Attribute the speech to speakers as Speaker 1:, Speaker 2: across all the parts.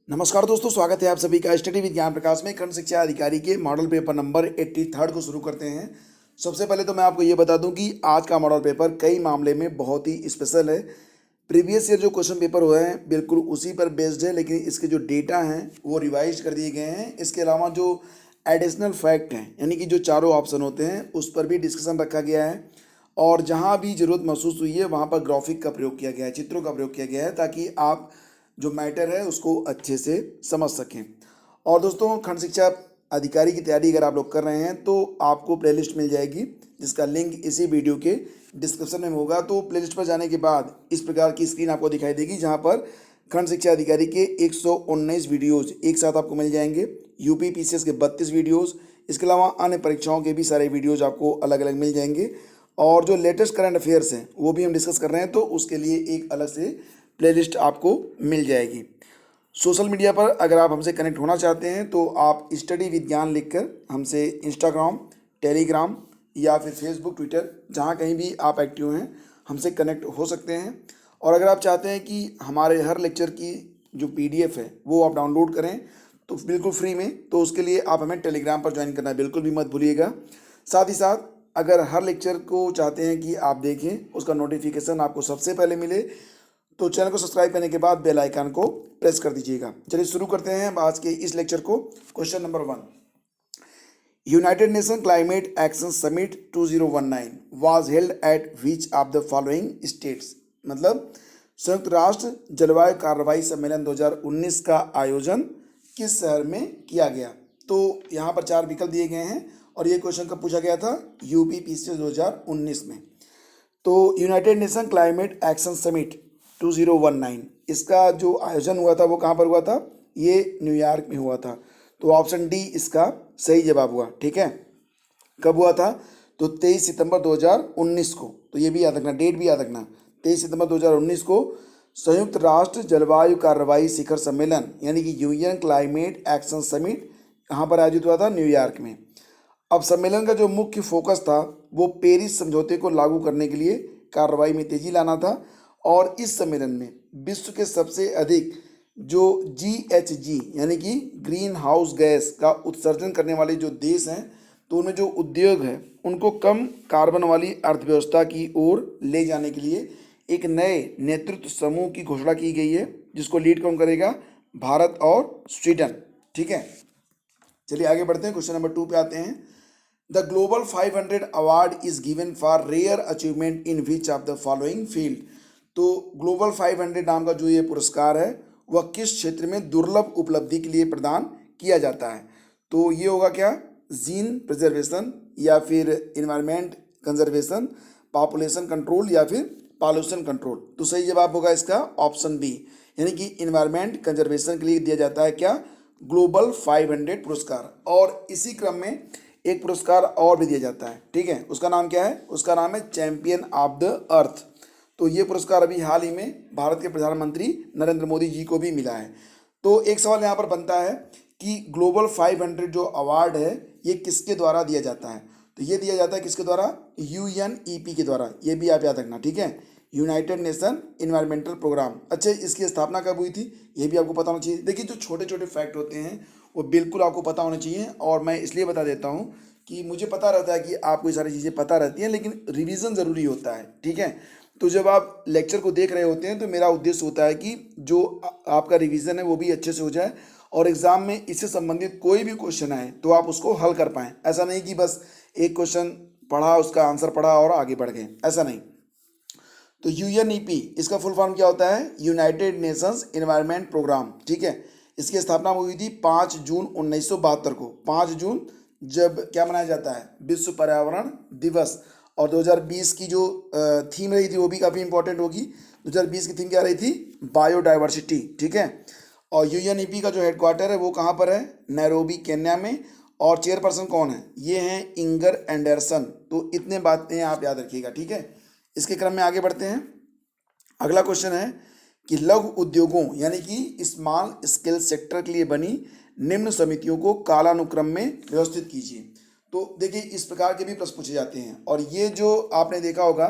Speaker 1: नमस्कार दोस्तों, स्वागत है आप सभी का स्टडी विद ज्ञान प्रकाश में। खंड शिक्षा अधिकारी के मॉडल पेपर नंबर 83 को शुरू करते हैं। सबसे पहले तो मैं आपको ये बता दूं कि आज का मॉडल पेपर कई मामले में बहुत ही स्पेशल है। प्रीवियस ईयर जो क्वेश्चन पेपर हुए हैं बिल्कुल उसी पर बेस्ड है, लेकिन इसके जो डेटा हैं वो रिवाइज कर दिए गए हैं। इसके अलावा जो एडिशनल फैक्ट हैं यानी कि जो चारों ऑप्शन होते हैं उस पर भी डिस्कशन रखा गया है, और जहाँ भी ज़रूरत महसूस हुई है वहाँ पर ग्राफिक का प्रयोग किया गया है, चित्रों का प्रयोग किया गया है, ताकि आप जो मैटर है उसको अच्छे से समझ सकें। और दोस्तों, खंड शिक्षा अधिकारी की तैयारी अगर आप लोग कर रहे हैं तो आपको प्लेलिस्ट मिल जाएगी, जिसका लिंक इसी वीडियो के डिस्क्रिप्शन में होगा। तो प्लेलिस्ट पर जाने के बाद इस प्रकार की स्क्रीन आपको दिखाई देगी, जहां पर खंड शिक्षा अधिकारी के 119 वीडियोज़ एक साथ आपको मिल जाएंगे। यूपी पीसीएस के 32 वीडियोज़, इसके अलावा अन्य परीक्षाओं के भी सारे वीडियोज़ आपको अलग अलग मिल जाएंगे। और जो लेटेस्ट करंट अफेयर्स हैं वो भी हम डिस्कस कर रहे हैं, तो उसके लिए एक अलग से प्लेलिस्ट आपको मिल जाएगी। सोशल मीडिया पर अगर आप हमसे कनेक्ट होना चाहते हैं तो आप स्टडी विज्ञान लिखकर हमसे इंस्टाग्राम, टेलीग्राम या फिर फेसबुक, ट्विटर, जहाँ कहीं भी आप एक्टिव हैं हमसे कनेक्ट हो सकते हैं। और अगर आप चाहते हैं कि हमारे हर लेक्चर की जो पीडीएफ है वो आप डाउनलोड करें तो बिल्कुल फ्री में, तो उसके लिए आप हमें टेलीग्राम पर ज्वाइन करना बिल्कुल भी मत भूलिएगा। साथ ही साथ अगर हर लेक्चर को चाहते हैं कि आप देखें, उसका नोटिफिकेशन आपको सबसे पहले मिले, तो चैनल को सब्सक्राइब करने के बाद बेल आइकन को प्रेस कर दीजिएगा। चलिए शुरू करते हैं आज के इस लेक्चर को। Question number 1, United nation climate action summit 2019 was held at which of the following states. मतलब संयुक्त राष्ट्र जलवायु कार्रवाई सम्मेलन 2019 का आयोजन किस शहर में किया गया। तो यहाँ पर 4 विकल्प दिए गए हैं, और ये क्वेश्चन कब पूछा गया था? यूपी पीसीएस 2019 में। तो United nation climate action summit 2019 इसका जो आयोजन हुआ था वो कहाँ पर हुआ था? ये न्यूयॉर्क में हुआ था। तो ऑप्शन डी इसका सही जवाब हुआ। ठीक है, कब हुआ था? तो 23 सितंबर 2019 को। तो ये भी याद रखना, डेट भी याद रखना, 23 सितंबर 2019 को संयुक्त राष्ट्र जलवायु कार्रवाई शिखर सम्मेलन यानी कि यूएन क्लाइमेट एक्शन समिट कहाँ पर आयोजित हुआ था? न्यूयॉर्क में। अब सम्मेलन का जो मुख्य फोकस था वो पेरिस समझौते को लागू करने के लिए कार्रवाई में तेजी लाना था। और इस सम्मेलन में विश्व के सबसे अधिक जो GHG यानी कि ग्रीन हाउस गैस का उत्सर्जन करने वाले जो देश हैं, तो उनमें जो उद्योग है उनको कम कार्बन वाली अर्थव्यवस्था की ओर ले जाने के लिए एक नए नेतृत्व समूह की घोषणा की गई है, जिसको लीड कौन करेगा? भारत और स्वीडन। ठीक है, चलिए आगे बढ़ते हैं। क्वेश्चन नंबर 2 पे आते हैं। The global 500 award is given for rare achievement in which of the following field. तो ग्लोबल 500 नाम का जो ये पुरस्कार है वह किस क्षेत्र में दुर्लभ उपलब्धि के लिए प्रदान किया जाता है? तो ये होगा क्या? जीन प्रिजर्वेशन, या फिर इन्वायरमेंट कंजर्वेशन, पॉपुलेशन कंट्रोल, या फिर पॉल्यूशन कंट्रोल। तो सही जवाब होगा इसका ऑप्शन बी, यानी कि इन्वायरमेंट कंजर्वेशन के लिए दिया जाता है क्या? ग्लोबल 500 पुरस्कार। और इसी क्रम में एक पुरस्कार और भी दिया जाता है। ठीक है, उसका नाम क्या है? उसका नाम है चैंपियन ऑफ द अर्थ। तो ये पुरस्कार अभी हाल ही में भारत के प्रधानमंत्री नरेंद्र मोदी जी को भी मिला है। तो एक सवाल यहाँ पर बनता है कि ग्लोबल 500 जो अवार्ड है ये किसके द्वारा दिया जाता है? तो ये दिया जाता है किसके द्वारा? UNEP के द्वारा। ये भी आप याद रखना। ठीक है, यूनाइटेड नेशन इन्वायरमेंटल प्रोग्राम। अच्छा, इसकी स्थापना कब हुई थी ये भी आपको पता होना चाहिए। देखिए, जो छोटे छोटे फैक्ट होते हैं वो बिल्कुल आपको पता होना चाहिए, और मैं इसलिए बता देता हूँ कि मुझे पता रहता है कि आपको ये सारी चीज़ें पता रहती हैं, लेकिन रिवीजन ज़रूरी होता है। ठीक है, तो जब आप लेक्चर को देख रहे होते हैं तो मेरा उद्देश्य होता है कि जो आपका रिवीजन है वो भी अच्छे से हो जाए, और एग्ज़ाम में इससे संबंधित कोई भी क्वेश्चन आए तो आप उसको हल कर पाएँ। ऐसा नहीं कि बस एक क्वेश्चन पढ़ा, उसका आंसर पढ़ा और आगे बढ़ गए, ऐसा नहीं। तो UNEP इसका फुल फॉर्म क्या होता है? United Nations Environment Programme. ठीक है, इसकी स्थापना हुई थी 5 जून 1972 को। 5 जून जब क्या मनाया जाता है? विश्व पर्यावरण दिवस। और 2020 की जो थीम रही थी वो भी काफ़ी इंपॉर्टेंट होगी। 2020 की थीम क्या रही थी? बायोडाइवर्सिटी। ठीक है, और UNEP का जो हेडक्वार्टर है वो कहाँ पर है? नैरोबी, केन्या में। और चेयरपर्सन कौन है? ये हैं इंगर एंडरसन। तो इतने बातें आप याद रखिएगा। ठीक है, इसके क्रम में आगे बढ़ते हैं। अगला क्वेश्चन है कि लघु उद्योगों यानी कि स्मॉल स्केल सेक्टर के लिए बनी निम्न समितियों को कालानुक्रम में व्यवस्थित कीजिए। तो देखिए, इस प्रकार के भी प्रश्न पूछे जाते हैं, और ये जो आपने देखा होगा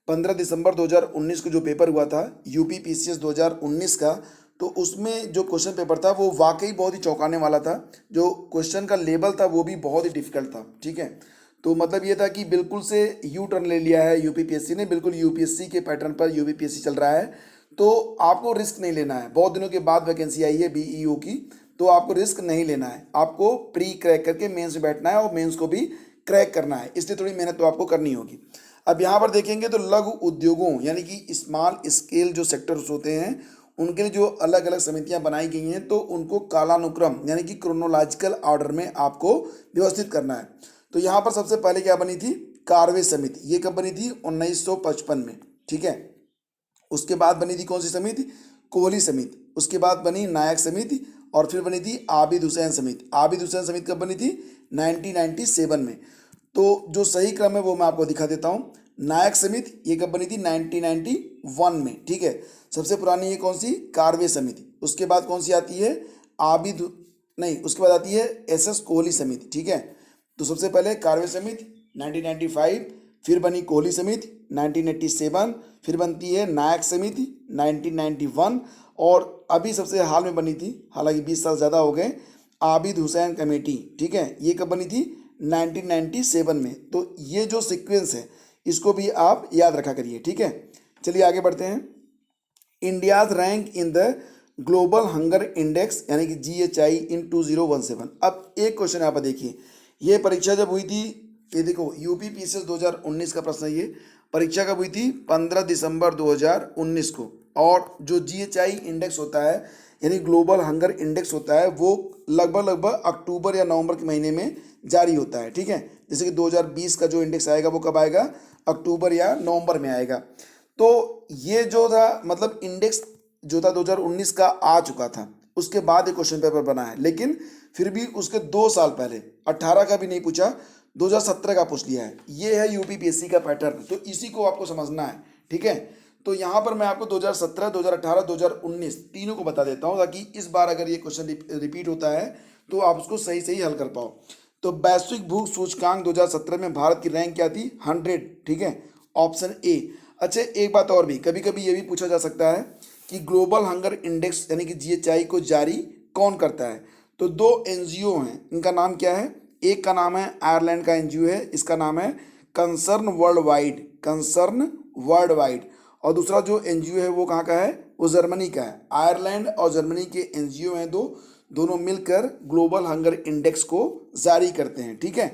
Speaker 1: 15 दिसंबर 2019 को जो पेपर हुआ था यूपी पीसीएस 2019 का, तो उसमें जो क्वेश्चन पेपर था वो वाकई बहुत ही चौंकाने वाला था। जो क्वेश्चन का लेवल था वो भी बहुत ही डिफिकल्ट था, ठीक है। तो मतलब ये था कि बिल्कुल से यू टर्न ले लिया है यूपीपीएससी ने, बिल्कुल यूपीएससी के पैटर्न पर यूपीपीएससी चल रहा है। तो आपको रिस्क नहीं लेना है, बहुत दिनों के बाद वैकेंसी आई है बीईओ की, तो आपको रिस्क नहीं लेना है, आपको प्री क्रैक करके मेंस में बैठना है और मेंस को भी क्रैक करना है, इसलिए थोड़ी मेहनत तो आपको करनी होगी। अब यहाँ पर देखेंगे तो लघु उद्योगों यानी कि स्मॉल स्केल जो सेक्टर्स होते हैं उनके लिए जो अलग अलग समितियां बनाई गई हैं, तो उनको कालानुक्रम यानी कि क्रोनोलॉजिकल ऑर्डर में आपको व्यवस्थित करना है। तो यहाँ पर सबसे पहले क्या बनी थी, कार्वे समिति। ये कब बनी थी, 1955 में, ठीक है। उसके बाद बनी थी कौन सी समिति, कोहली समिति। उसके बाद बनी नायक समिति और फिर बनी थी आबिद हुसैन समिति। आबिद हुसैन समिति कब बनी थी, 1997 में। तो जो सही क्रम है वो मैं आपको दिखा देता हूँ। नायक समिति ये कब बनी थी, 1991 में, ठीक है। सबसे पुरानी ये कौन सी, कार्वे समिति। उसके बाद कौन सी आती है, नहीं, उसके बाद आती है एसएस कोहली समिति, ठीक है। तो सबसे पहले कार्वे समिति 1995, फिर बनी कोहली समिति 1987, फिर बनती है नायक समिति 1991 और अभी सबसे हाल में बनी थी, हालांकि 20 साल ज़्यादा हो गए, आबिद हुसैन कमेटी, ठीक है। ये कब बनी थी, 1997 में। तो ये जो सीक्वेंस है इसको भी आप याद रखा करिए, ठीक है। चलिए आगे बढ़ते हैं। India's rank in the global hunger index यानी कि GHI इन 2017। अब एक क्वेश्चन यहाँ पर देखिए, ये परीक्षा जब हुई थी, ये देखो यूपीपीसीएस 2019 का प्रश्न है। ये परीक्षा कब हुई थी, 15 दिसंबर 2019 को। और जो GHI इंडेक्स होता है यानी ग्लोबल हंगर इंडेक्स होता है वो लगभग अक्टूबर या नवंबर के महीने में जारी होता है, ठीक है। जैसे कि 2020 का जो इंडेक्स आएगा वो कब आएगा, अक्टूबर या नवंबर में आएगा। तो ये जो था मतलब इंडेक्स जो था 2019 का आ चुका था, उसके बाद ये क्वेश्चन पेपर बना है, लेकिन फिर भी उसके 2 साल पहले 18 का भी नहीं पूछा, 2017 का पूछ लिया है। ये है यूपीपीएससी का पैटर्न, तो इसी को आपको समझना है, ठीक है। तो यहाँ पर मैं आपको 2017, 2018, 2019 तीनों को बता देता हूँ ताकि इस बार अगर ये क्वेश्चन रिपीट होता है तो आप उसको सही सही हल कर पाओ। तो वैश्विक भूख सूचकांक 2017 में भारत की रैंक क्या थी, 100, ठीक है, ऑप्शन ए। अच्छा एक बात और भी, कभी कभी ये भी पूछा जा सकता है कि ग्लोबल हंगर इंडेक्स यानी कि GHI को जारी कौन करता है। तो 2 एनजीओ हैं, इनका नाम क्या है, एक का नाम है आयरलैंड का एनजीओ है, इसका नाम है कंसर्न वर्ल्ड वाइड, और दूसरा जो एनजीओ है वो कहाँ का है, वो जर्मनी का है। आयरलैंड और जर्मनी के एनजीओ हैं दोनों मिलकर ग्लोबल हंगर इंडेक्स को जारी करते हैं, ठीक है।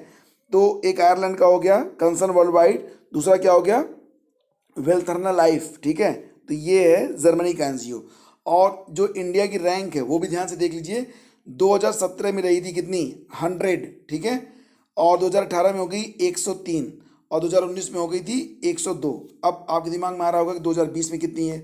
Speaker 1: तो एक आयरलैंड का हो गया कंसर्न वर्ल्ड वाइड, दूसरा क्या हो गया, वेल्थरना लाइफ, ठीक है। तो ये है जर्मनी का एनजीओ। और जो इंडिया की रैंक है वो भी ध्यान से देख लीजिए, 2017 में रही थी कितनी, 100, ठीक है। और 2018 में हो गई 103 और 2019 में हो गई थी 102। अब आपके दिमाग में आ रहा होगा कि 2020 में कितनी है,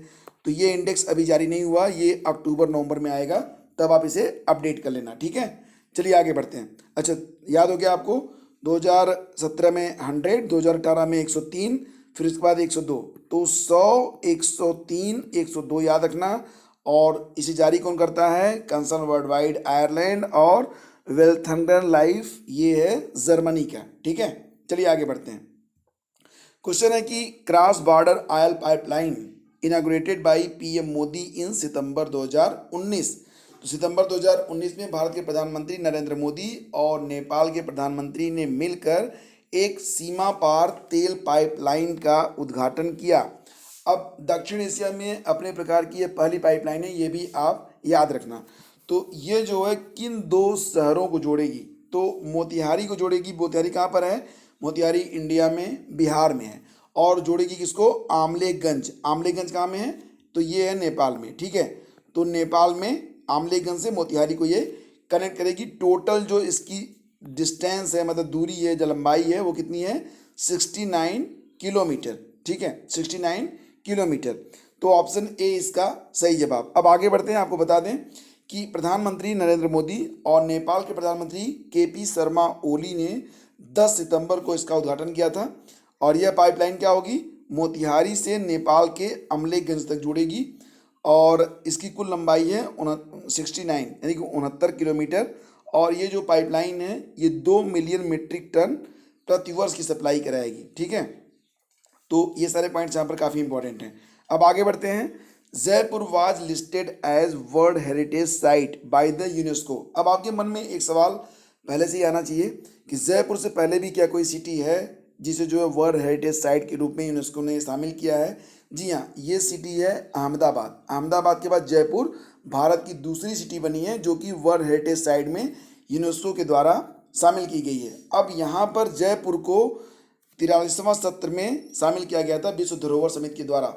Speaker 1: तो ये इंडेक्स अभी जारी नहीं हुआ, ये अक्टूबर नवंबर में आएगा, तब आप इसे अपडेट कर लेना, ठीक है। चलिए आगे बढ़ते हैं। अच्छा याद हो गया आपको, 2017 में 100, 2018 में 103, फिर उसके बाद 102, तो 100, 103, 102 याद रखना। और इसे जारी कौन करता है, कंसर्न वर्ल्ड वाइड आयरलैंड, और वेल्थंडर लाइफ ये है जर्मनी का, ठीक है। चलिए आगे बढ़ते हैं। क्वेश्चन है कि cross border oil pipeline inaugurated by PM Modi in September 2019। तो सितंबर 2019 में भारत के प्रधानमंत्री नरेंद्र मोदी और नेपाल के प्रधानमंत्री ने मिलकर एक सीमा पार तेल पाइपलाइन का उद्घाटन किया। अब दक्षिण एशिया में अपने प्रकार की ये पहली पाइपलाइन है, ये भी आप याद रखना। तो ये जो है किन 2 शहरों को जोड़ेगी, तो मोतिहारी को जोड़ेगी। मोतिहारी कहाँ पर है, मोतिहारी इंडिया में बिहार में है। और जोड़ेगी किसको, आमलेगंज। आमलेगंज कहाँ में है, तो ये है नेपाल में, ठीक है। तो नेपाल में आमलेगंज से मोतिहारी को ये कनेक्ट करेगी। टोटल जो इसकी डिस्टेंस है, मतलब दूरी है, जो लंबाई है वो कितनी है, 69 किलोमीटर, ठीक है, 69 किलोमीटर। तो ऑप्शन ए इसका सही जवाब। अब आगे बढ़ते हैं, आपको बता दें कि प्रधानमंत्री नरेंद्र मोदी और नेपाल के प्रधानमंत्री KP शर्मा ओली ने 10 सितंबर को इसका उद्घाटन किया था। और यह पाइपलाइन क्या होगी, मोतिहारी से नेपाल के अमलेखगंज तक जुड़ेगी और इसकी कुल लंबाई है 69 यानी कि 69 किलोमीटर। और ये जो पाइपलाइन है ये 2 मिलियन मीट्रिक टन प्रतिवर्ष की सप्लाई कराएगी, ठीक है। तो ये सारे पॉइंट्स यहाँ पर काफ़ी इंपॉर्टेंट हैं। अब आगे बढ़ते हैं। Jaipur was listed as world heritage site by the UNESCO. अब आपके मन में एक सवाल पहले से ही आना चाहिए कि जयपुर से पहले भी क्या कोई सिटी है जिसे जो है वर्ल्ड हेरिटेज साइट के रूप में यूनेस्को ने शामिल किया है? जी हाँ, ये सिटी है अहमदाबाद। अहमदाबाद के बाद जयपुर भारत की दूसरी सिटी बनी है जो कि वर्ल्ड हेरिटेज साइट में यूनेस्को के द्वारा शामिल की गई है। अब यहाँ पर जयपुर को 43वां सत्र में शामिल किया गया था विश्व धरोहर समिति के द्वारा।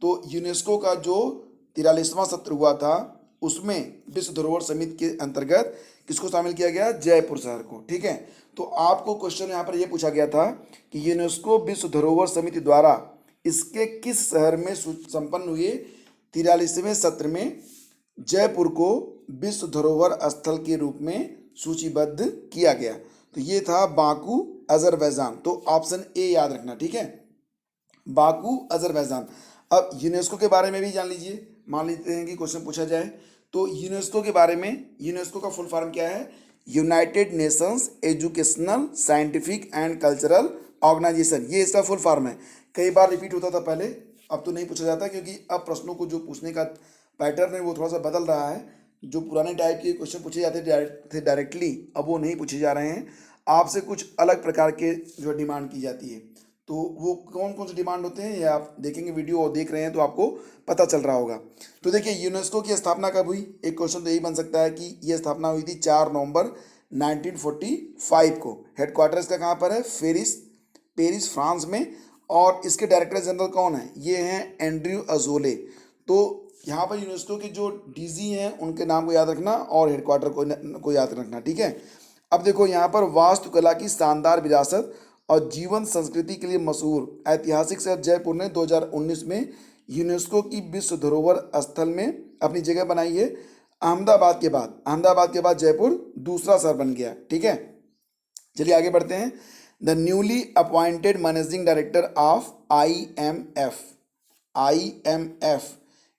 Speaker 1: तो यूनेस्को का जो 43वां सत्र हुआ था उसमें विश्व धरोहर समिति के अंतर्गत किसको शामिल किया गया? जयपुर शहर को। ठीक है, तो आपको क्वेश्चन यहाँ पर यह पूछा गया था कि यूनेस्को विश्व धरोहर समिति द्वारा इसके किस शहर में संपन्न हुए 43वें सत्र में जयपुर को विश्व धरोहर स्थल के रूप में सूचीबद्ध किया गया? तो ये था बाकू अजरबैजान। तो ऑप्शन ए याद रखना। ठीक है, बाकू अजरबैजान। अब यूनेस्को के बारे में भी जान लीजिए, मान लेते हैं कि क्वेश्चन पूछा जाए तो यूनेस्को के बारे में। यूनेस्को का फुल फॉर्म क्या है? United Nations Educational Scientific and Cultural Organization, ये इसका फुल फॉर्म है। कई बार रिपीट होता था पहले, अब तो नहीं पूछा जाता क्योंकि अब प्रश्नों को जो पूछने का पैटर्न है वो थोड़ा सा बदल रहा है। जो पुराने टाइप के क्वेश्चन पूछे जाते थे डायरेक्टली, अब वो नहीं पूछे जा रहे हैं, आपसे कुछ अलग प्रकार के जो डिमांड की जाती है। तो वो कौन कौन से डिमांड होते हैं ये आप देखेंगे, वीडियो और देख रहे हैं तो आपको पता चल रहा होगा। तो देखिए यूनेस्को की स्थापना कब हुई? एक क्वेश्चन तो यही बन सकता है कि ये स्थापना हुई थी 4 नवंबर 1945 को। हेडक्वार्टर इसका कहाँ पर है? पेरिस फ्रांस में। और इसके डायरेक्टर जनरल कौन है? ये हैं एंड्रयू अजोले। तो यहाँ पर यूनेस्को के जो डीजी हैं उनके नाम को याद रखना और हेडक्वार्टर को याद रखना। ठीक है, अब देखो यहाँ पर वास्तुकला की शानदार विरासत और जीवन संस्कृति के लिए मशहूर ऐतिहासिक शहर जयपुर ने 2019 में यूनेस्को की विश्व धरोहर स्थल में अपनी जगह बनाई है। अहमदाबाद के बाद जयपुर दूसरा शहर बन गया। ठीक है, चलिए आगे बढ़ते हैं। The newly appointed managing director of IMF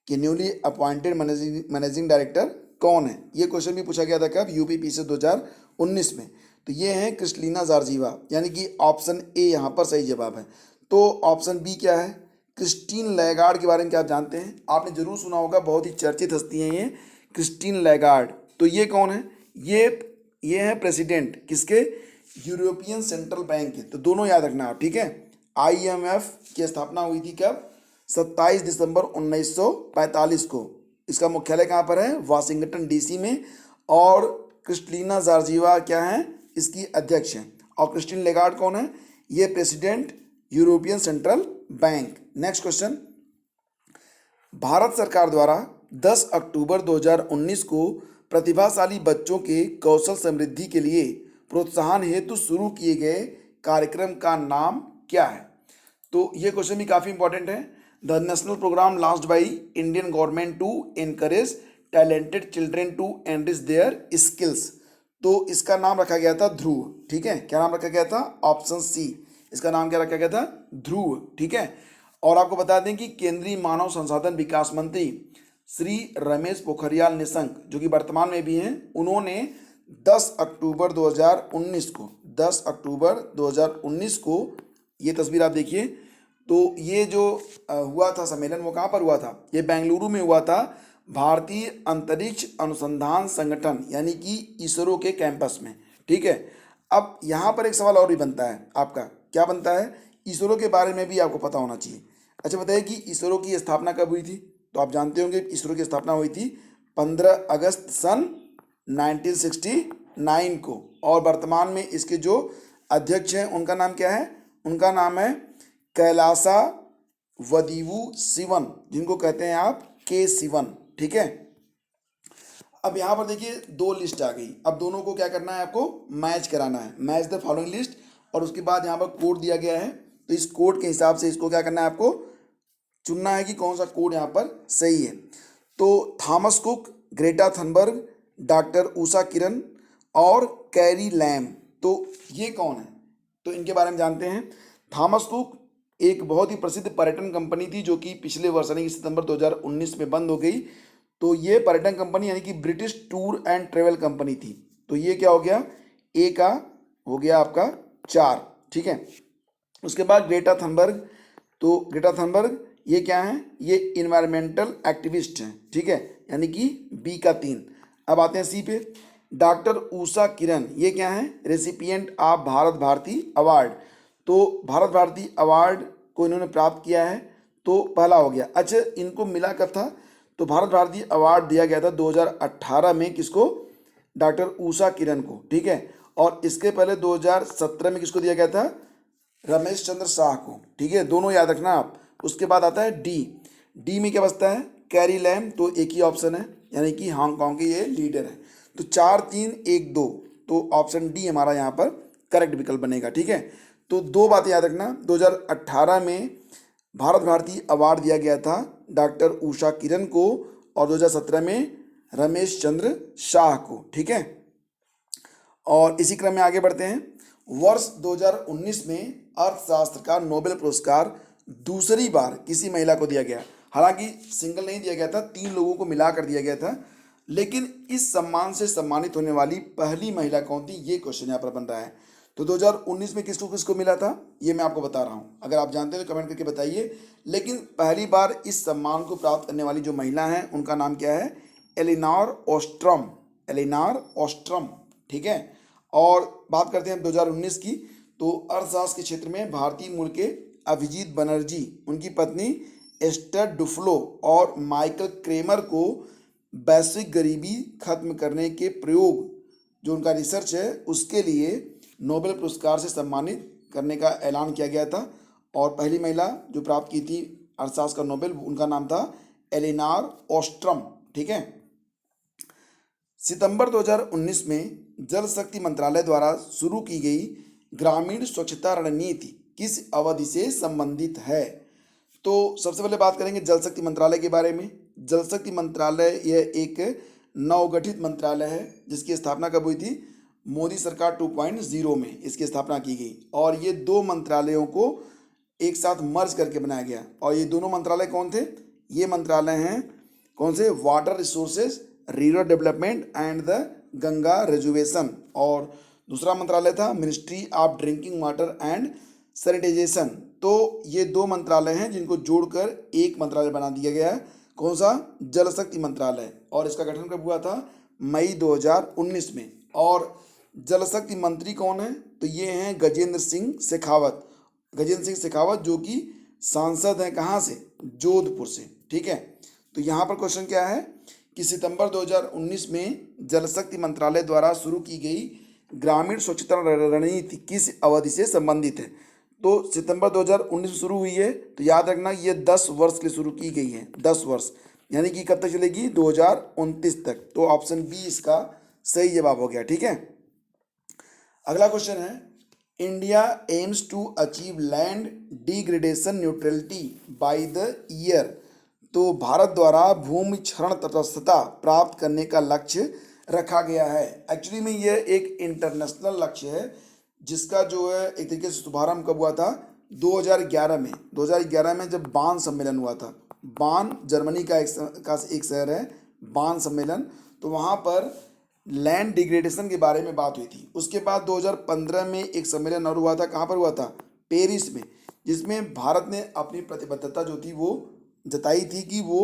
Speaker 1: के न्यूली अपॉइंटेड मैनेजिंग डायरेक्टर कौन है? ये क्वेश्चन भी पूछा गया था कब? यूपीपी से 2019 में। तो ये हैं क्रिस्टलिना जॉर्जीवा, यानी कि ऑप्शन ए यहाँ पर सही जवाब है। तो ऑप्शन बी क्या है? क्रिस्टीन लैगार्ड के बारे में क्या आप जानते हैं? आपने जरूर सुना होगा, बहुत ही चर्चित हस्ती हैं ये क्रिस्टीन लैगार्ड। तो ये कौन है? ये है प्रेसिडेंट किसके? यूरोपियन सेंट्रल बैंक के। तो दोनों याद रखना आप। ठीक है, IMF की स्थापना हुई थी कब? 27 दिसंबर 1945 को। इसका मुख्यालय कहाँ पर है? वाशिंगटन DC में। और क्रिस्टलिना जॉर्जीवा क्या है? इसकी अध्यक्ष हैं। और क्रिस्टीन लेगार्ड कौन है? ये president European central bank. Next question, Bharat सरकार द्वारा 10 अक्टूबर 2019 को प्रतिभाशाली बच्चों के कौशल समृद्धि के लिए प्रोत्साहन हेतु शुरू किए गए कार्यक्रम का नाम क्या है? तो ये क्वेश्चन भी काफ़ी इंपॉर्टेंट है। The national programme launched by Indian government to encourage talented children to enrich their skills. तो इसका नाम रखा गया था ध्रुव। ठीक है, क्या नाम रखा गया था? ऑप्शन सी, इसका नाम क्या रखा गया था? ध्रुव। ठीक है, और आपको बता दें कि केंद्रीय मानव संसाधन विकास मंत्री श्री रमेश पोखरियाल निशंक, जो कि वर्तमान में भी हैं, उन्होंने 10 अक्टूबर 2019 को ये तस्वीर आप देखिए। तो ये जो हुआ था सम्मेलन, वो कहाँ पर हुआ था? ये बेंगलुरु में हुआ था, भारतीय अंतरिक्ष अनुसंधान संगठन यानी कि इसरो के कैंपस में। ठीक है, अब यहाँ पर एक सवाल और भी बनता है आपका, क्या बनता है? इसरो के बारे में भी आपको पता होना चाहिए। अच्छा बताइए कि इसरो की स्थापना कब हुई थी? तो आप जानते होंगे इसरो की स्थापना हुई थी 15 अगस्त सन 1969 को। और वर्तमान में इसके जो अध्यक्ष हैं उनका नाम क्या है? उनका नाम है कैलासा वदीवु शिवन, जिनको कहते हैं आप K. शिवन। ठीक है, अब यहाँ पर देखिए 2 लिस्ट आ गई। अब दोनों को क्या करना है? आपको मैच कराना है, मैच द फॉलोइंग लिस्ट। और उसके बाद यहाँ पर कोड दिया गया है, तो इस कोड के हिसाब से इसको क्या करना है? आपको चुनना है कि कौन सा कोड यहाँ पर सही है। तो Thomas Cook, Greta Thunberg, doctor Usha Kiran और कैरी लैम, तो ये कौन है? तो इनके बारे में जानते हैं। थॉमस कुक एक बहुत ही प्रसिद्ध पर्यटन कंपनी थी जो कि पिछले वर्ष यानी कि सितंबर 2019 में बंद हो गई। तो ये पर्यटन कंपनी यानी कि British tour and travel company थी। तो ये क्या हो गया? ए का हो गया आपका 4। ठीक है, उसके बाद ग्रेटा थनबर्ग। तो ग्रेटा थनबर्ग ये क्या है, ये इन्वायरमेंटल एक्टिविस्ट हैं, ठीक है, यानी कि बी का 3। अब आते हैं सी पे, डॉक्टर उषा किरण, ये क्या है, recipient of Bharat Bharati award. तो भारत भारती अवार्ड को इन्होंने प्राप्त किया है, तो पहला हो गया। अच्छा, इनको मिला कब था, तो भारत भारती अवार्ड दिया गया था 2018 में, किसको, डॉक्टर उषा किरण को, ठीक है। और इसके पहले 2017 में किसको दिया गया था, रमेश चंद्र शाह को, ठीक है, दोनों याद रखना आप। उसके बाद आता है डी, डी में क्या बचता है, कैरी लैम, तो एक ही ऑप्शन है, यानी कि हांगकांग के ये लीडर है। तो 4 3 1 2, तो ऑप्शन डी हमारा यहाँ पर करेक्ट विकल्प बनेगा, ठीक है। तो दो बातें याद रखना, 2018 में भारत भारती अवार्ड दिया गया था डॉक्टर उषा किरण को, और 2017 में रमेश चंद्र शाह को, ठीक है। और इसी क्रम में आगे बढ़ते हैं। वर्ष 2019 में अर्थशास्त्र का नोबेल पुरस्कार दूसरी बार किसी महिला को दिया गया। हालांकि सिंगल नहीं दिया गया था, 3 लोगों को मिलाकर दिया गया था, लेकिन इस सम्मान से सम्मानित होने वाली पहली महिला कौन थी, ये क्वेश्चन यहाँ पर बन रहा है। तो 2019 में किसको किसको मिला था, ये मैं आपको बता रहा हूँ, अगर आप जानते हैं तो कमेंट करके बताइए। लेकिन पहली बार इस सम्मान को प्राप्त करने वाली जो महिला हैं, उनका नाम क्या है, एलिनोर ओस्ट्रम, एलिनोर ओस्ट्रम, ठीक है। और बात करते हैं 2019 की, तो अर्थशास्त्र के क्षेत्र में भारतीय मूल के अभिजीत बनर्जी, उनकी पत्नी एस्टर डुफ्लो और माइकल क्रेमर को वैश्विक गरीबी खत्म करने के प्रयोग, जो उनका रिसर्च है, उसके लिए नोबेल पुरस्कार से सम्मानित करने का ऐलान किया गया था। और पहली महिला जो प्राप्त की थी अर्थशास्त्र का नोबेल, उनका नाम था एलिनोर ओस्ट्रम, ठीक है। सितंबर 2019 में जल शक्ति मंत्रालय द्वारा शुरू की गई ग्रामीण स्वच्छता रणनीति किस अवधि से संबंधित है। तो सबसे पहले बात करेंगे जल शक्ति मंत्रालय के बारे में। जल शक्ति मंत्रालय यह एक नवगठित मंत्रालय है, जिसकी स्थापना कब हुई थी, मोदी सरकार 2.0 में इसकी स्थापना की गई। और ये 2 मंत्रालयों को एक साथ मर्ज करके बनाया गया। और ये दोनों मंत्रालय कौन थे, ये मंत्रालय हैं कौन से, water resources, river development and the Ganga reservation. और दूसरा मंत्रालय था ministry of drinking water and sanitization. तो ये 2 मंत्रालय हैं जिनको जोड़कर एक मंत्रालय बना दिया गया है, कौन सा, जल शक्ति मंत्रालय। और इसका गठन कब हुआ था, मई 2019 में। और जल शक्ति मंत्री कौन है, तो ये हैं गजेंद्र सिंह शेखावत, गजेंद्र सिंह शेखावत, जो कि सांसद हैं कहाँ से, जोधपुर से, ठीक है। तो यहाँ पर क्वेश्चन क्या है कि सितंबर 2019 में जल शक्ति मंत्रालय द्वारा शुरू की गई ग्रामीण स्वच्छता रणनीति किस अवधि से संबंधित है। तो सितंबर 2019 में शुरू हुई है, तो याद रखना ये 10 वर्ष के लिए शुरू की गई है, 10 वर्ष, यानी कि कब तक चलेगी, 2029 तक। तो ऑप्शन बी इसका सही जवाब हो गया, ठीक है। अगला क्वेश्चन है, India aims to achieve land degradation neutrality by the year. तो भारत द्वारा भूमि क्षरण तटस्थता प्राप्त करने का लक्ष्य रखा गया है। एक्चुअली में यह एक इंटरनेशनल लक्ष्य है, जिसका जो है एक तरीके से शुभारंभ कब हुआ था, 2011 में। 2011 में जब बान सम्मेलन हुआ था, बान जर्मनी का एक शहर है, बान सम्मेलन, तो वहाँ पर लैंड डिग्रेडेशन के बारे में बात हुई थी। उसके बाद 2015 में एक सम्मेलन और हुआ था, कहाँ पर हुआ था, पेरिस में, जिसमें भारत ने अपनी प्रतिबद्धता जो थी वो जताई थी कि वो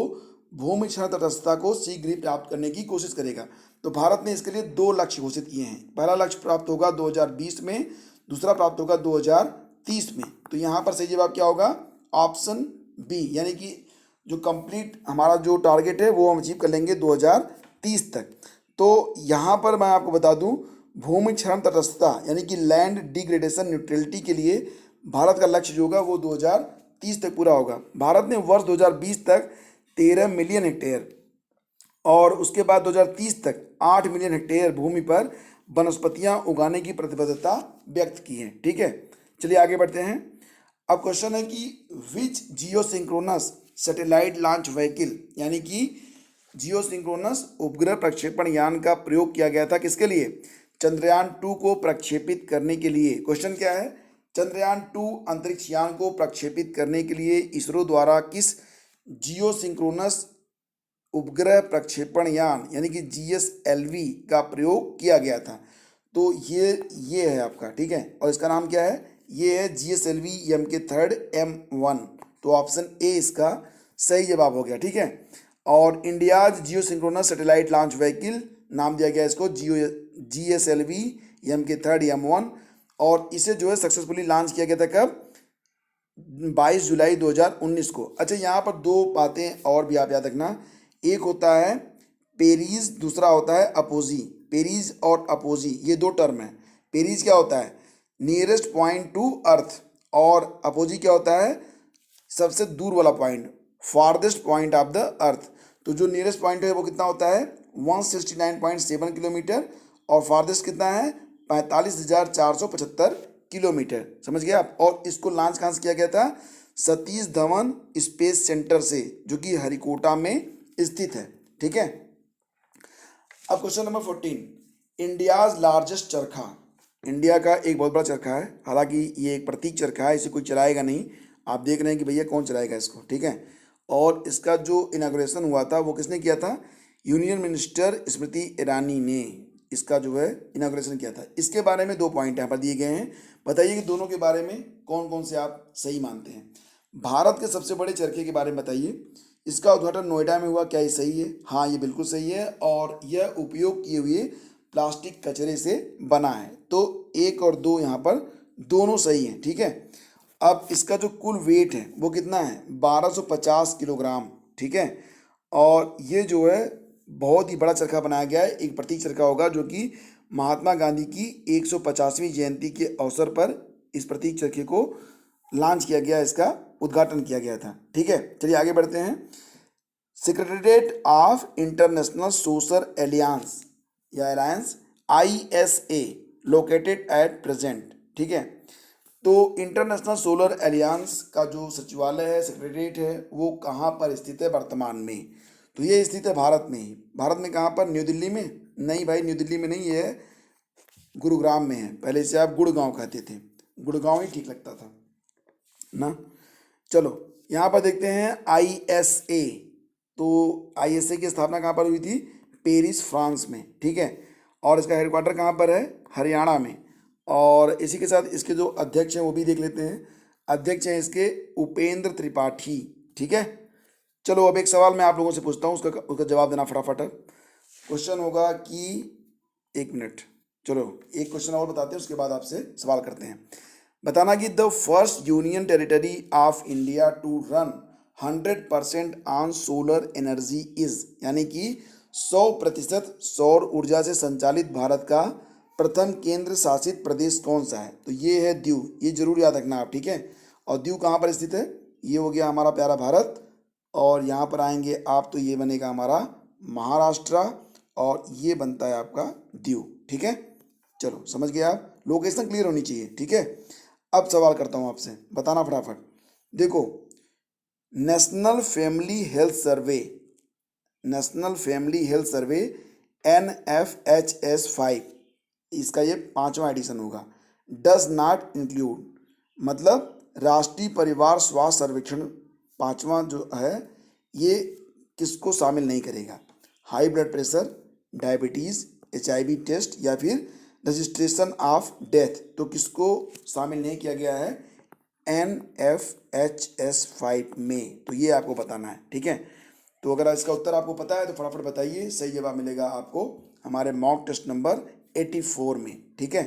Speaker 1: भूमि क्षरण तटस्थता को शीघ्र ही प्राप्त करने की कोशिश करेगा। तो भारत ने इसके लिए 2 लक्ष्य घोषित किए हैं। पहला लक्ष्य प्राप्त होगा 2020 में, दूसरा प्राप्त होगा 2030 में। तो यहाँ पर सही जवाब क्या होगा, ऑप्शन बी, यानी कि जो कंप्लीट हमारा जो टारगेट है वो हम अचीव कर लेंगे 2030 तक। तो यहाँ पर मैं आपको बता दूँ, भूमि क्षरण तटस्थता यानी कि लैंड डिग्रेडेशन न्यूट्रलिटी के लिए भारत का लक्ष्य जो होगा वो 2030 तक पूरा होगा। भारत ने वर्ष 2020 तक 13 मिलियन हेक्टेयर और उसके बाद 2030 तक 8 मिलियन हेक्टेयर भूमि पर वनस्पतियां उगाने की प्रतिबद्धता व्यक्त की है, ठीक है। चलिए आगे बढ़ते हैं। अब क्वेश्चन है कि विच जियोसिंक्रोनस सैटेलाइट लॉन्च व्हीकल, यानी कि जियोसिंक्रोनस उपग्रह प्रक्षेपण यान का प्रयोग किया गया था किसके लिए, चंद्रयान 2 को प्रक्षेपित करने के लिए। क्वेश्चन क्या है, चंद्रयान 2 अंतरिक्ष यान को प्रक्षेपित करने के लिए इसरो द्वारा किस जियोसिंक्रोनस उपग्रह प्रक्षेपण यान यानी कि GSLV का प्रयोग किया गया था। तो ये है आपका, ठीक है। और इसका नाम क्या है, ये है GSLV MK3 M1, तो ऑप्शन ए इसका सही जवाब हो गया, ठीक है। और इंडियाज जियो सिंक्रोनस सैटेलाइट लॉन्च व्हीकल नाम दिया गया इसको GSLV MK3 M1, और इसे जो है सक्सेसफुली लॉन्च किया गया था कब? 22 जुलाई 2019 को। अच्छा, यहाँ पर दो बातें और भी आप याद रखना, एक होता है पेरीज, दूसरा होता है अपोजी। पेरीज और अपोजी ये दो टर्म है। पेरीज क्या होता है? नियरेस्ट पॉइंट टू अर्थ, और अपोजी क्या होता है? सबसे दूर वाला point, farthest point of the earth. तो जो नियरेस्ट पॉइंट है वो कितना होता है? 169.7 किलोमीटर, और फारदेस्ट कितना है? 45,475 किलोमीटर। समझ गए आप? और इसको लॉन्च कहाँ से किया गया था? सतीश धवन स्पेस सेंटर से, जो कि हरिकोटा में स्थित है, ठीक है। अब क्वेश्चन नंबर 14, इंडियाज लार्जेस्ट चरखा। इंडिया का एक बहुत बड़ा चरखा है, हालांकि ये एक प्रतीक चरखा है, इसे कोई चलाएगा नहीं। आप देख रहे हैं कि भैया कौन चलाएगा इसको, ठीक है। और इसका जो इनाग्रेशन हुआ था वो किसने किया था? यूनियन मिनिस्टर स्मृति ईरानी ने इसका जो है इनाग्रेशन किया था। इसके बारे में 2 पॉइंट यहाँ पर दिए गए हैं, बताइए कि दोनों के बारे में कौन कौन से आप सही मानते हैं। भारत के सबसे बड़े चरखे के बारे में बताइए। इसका उद्घाटन नोएडा में हुआ, क्या ये सही है? हाँ, ये बिल्कुल सही है, और यह उपयोग किए हुए प्लास्टिक कचरे से बना है। तो 1 और 2 यहाँ पर दोनों सही हैं, ठीक है। अब इसका जो कुल वेट है वो कितना है? 1250 किलोग्राम, ठीक है। और ये जो है बहुत ही बड़ा चरखा बनाया गया है, एक प्रतीक चरखा होगा, जो कि महात्मा गांधी की 150वीं जयंती के अवसर पर इस प्रतीक चरखे को लॉन्च किया गया, इसका उद्घाटन किया गया था, ठीक है। चलिए आगे बढ़ते हैं। Secretariat of international social aliens या alliance ISA located at present, ठीक है। तो इंटरनेशनल सोलर एलियंस का जो सचिवालय है, सेक्रेटेरिएट है, वो कहाँ पर स्थित है वर्तमान में? तो ये स्थित है भारत में ही। भारत में कहाँ पर? न्यू दिल्ली में? नहीं भाई, न्यू दिल्ली में नहीं, ये है गुरुग्राम में है। पहले इसे आप गुड़गांव कहते थे, गुड़गांव ही ठीक लगता था ना। चलो यहाँ पर देखते हैं ISA। तो ISA की स्थापना कहाँ पर हुई थी? पेरिस, फ्रांस में, ठीक है। और इसका हेडक्वार्टर कहाँ पर है? हरियाणा में। और इसी के साथ इसके जो अध्यक्ष हैं वो भी देख लेते हैं। अध्यक्ष हैं इसके उपेंद्र त्रिपाठी, ठीक है। चलो अब एक सवाल मैं आप लोगों से पूछता हूँ, उसका जवाब देना फटाफट। क्वेश्चन होगा कि 1 मिनट, चलो एक क्वेश्चन और बताते हैं, उसके बाद आपसे सवाल करते हैं। बताना कि the first union territory of India to run 100% on solar energy is, यानी कि 100% सौर ऊर्जा से संचालित भारत का प्रथम केंद्र शासित प्रदेश कौन सा है? तो ये है दीव, ये जरूर याद रखना आप, ठीक है। और दीव कहाँ पर स्थित है? ये हो गया हमारा प्यारा भारत, और यहाँ पर आएंगे आप तो ये बनेगा हमारा महाराष्ट्र, और ये बनता है आपका दीव, ठीक है। चलो समझ गए आप, लोकेशन क्लियर होनी चाहिए, ठीक है। अब सवाल करता हूँ आपसे, बताना फटाफट। देखो, national family health survey, national family health survey NFHS5, इसका ये 5वां एडिशन होगा। डज नॉट इंक्लूड, मतलब राष्ट्रीय परिवार स्वास्थ्य सर्वेक्षण 5वां जो है, ये किसको शामिल नहीं करेगा? High blood pressure, diabetes, HIV test, या फिर रजिस्ट्रेशन ऑफ डेथ, तो किसको शामिल नहीं किया गया है NFHS5 में? तो ये आपको बताना है, ठीक है। तो अगर इसका उत्तर आपको पता है तो फटाफट बताइए, सही जवाब मिलेगा आपको हमारे मॉक टेस्ट नंबर 84 में, ठीक है।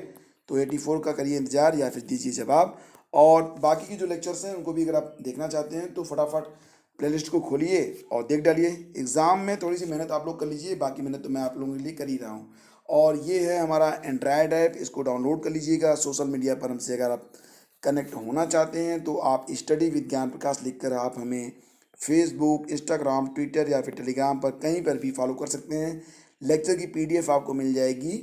Speaker 1: तो 84 का करिए इंतजार, या फिर दीजिए जवाब। और बाकी की जो लेक्चर्स हैं उनको भी अगर आप देखना चाहते हैं तो फटाफट प्लेलिस्ट को खोलिए और देख डालिए। एग्ज़ाम में थोड़ी सी मेहनत आप लोग कर लीजिए, बाकी मेहनत तो मैं आप लोगों के लिए कर ही रहा हूँ। और ये है हमारा एंड्रॉयड ऐप, इसको डाउनलोड कर लीजिएगा। सोशल मीडिया पर हमसे अगर आप कनेक्ट होना चाहते हैं तो आप स्टडी विद ज्ञान प्रकाश लिखकर आप हमें फेसबुक, इंस्टाग्राम, ट्विटर या फिर टेलीग्राम पर कहीं पर भी फॉलो कर सकते हैं। लेक्चर की PDF आपको मिल जाएगी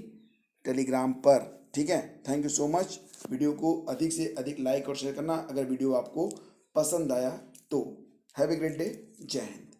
Speaker 1: टेलीग्राम पर, ठीक है। Thank you so much. Video को अधिक से अधिक लाइक और शेयर करना अगर वीडियो आपको पसंद आया तो। Have a great day. जय हिंद।